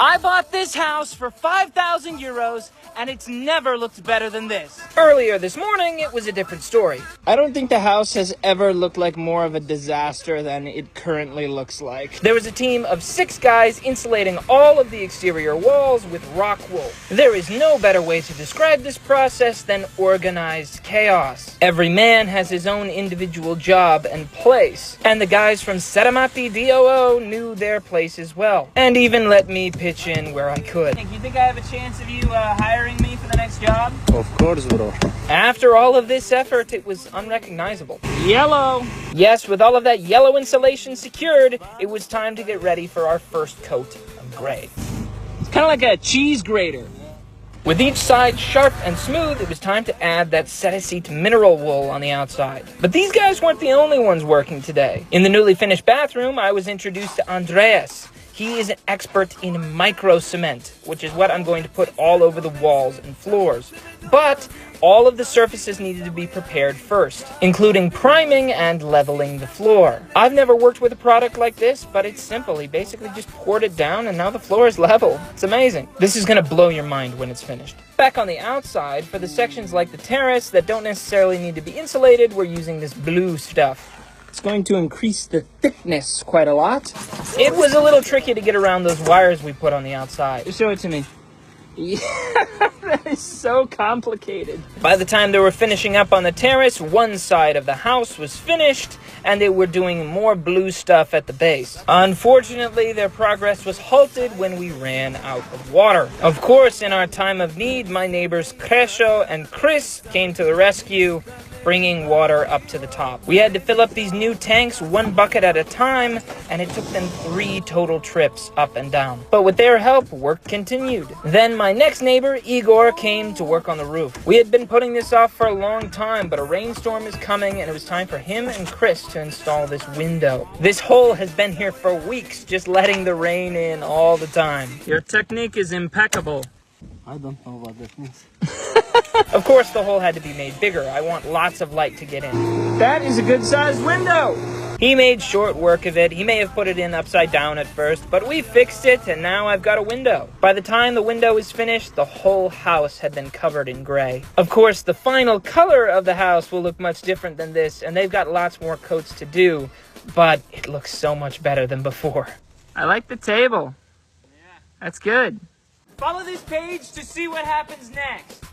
I bought this house for 5,000 euros, and it's never looked better than this. Earlier this morning, it was a different story. I don't think the house has ever looked like more of a disaster than it currently looks like. There was a team of 6 guys insulating all of the exterior walls with rock wool. There is no better way to describe this process than organized chaos. Every man has his own individual job and place, and the guys from Seramati DOO knew their place as well, and even let me pitch in where I could. Do you think I have a chance of you hiring me for the next job? Of course, bro. After all of this effort, it was unrecognizable. Yellow! Yes, with all of that yellow insulation secured, it was time to get ready for our first coat of gray. It's kind of like a cheese grater. With each side sharp and smooth, it was time to add that Cetaceite mineral wool on the outside. But these guys weren't the only ones working today. In the newly finished bathroom, I was introduced to Andreas. He is an expert in micro cement, which is what I'm going to put all over the walls and floors. But all of the surfaces needed to be prepared first, including priming and leveling the floor. I've never worked with a product like this, but it's simple. He basically just poured it down and now the floor is level. It's amazing. This is going to blow your mind when it's finished. Back on the outside, for the sections like the terrace that don't necessarily need to be insulated, we're using this blue stuff. It's going to increase the thickness quite a lot. It was a little tricky to get around those wires we put on the outside. Show it to me. Yeah, that is so complicated. By the time they were finishing up on the terrace, one side of the house was finished, and they were doing more blue stuff at the base. Unfortunately, their progress was halted when we ran out of water. Of course, in our time of need, my neighbors Kresho and Chris came to the rescue, bringing water up to the top. We had to fill up these new tanks 1 bucket at a time, and it took them 3 total trips up and down. But with their help, work continued. Then my next neighbor, Igor, came to work on the roof. We had been putting this off for a long time, but a rainstorm is coming, and it was time for him and Chris to install this window. This hole has been here for weeks, just letting the rain in all the time. Your technique is impeccable. I don't know what that means. Of course, the hole had to be made bigger. I want lots of light to get in. That is a good-sized window! He made short work of it. He may have put it in upside down at first, but we fixed it, and now I've got a window. By the time the window was finished, the whole house had been covered in gray. Of course, the final color of the house will look much different than this, and they've got lots more coats to do, but it looks so much better than before. I like the table. Yeah. That's good. Follow this page to see what happens next.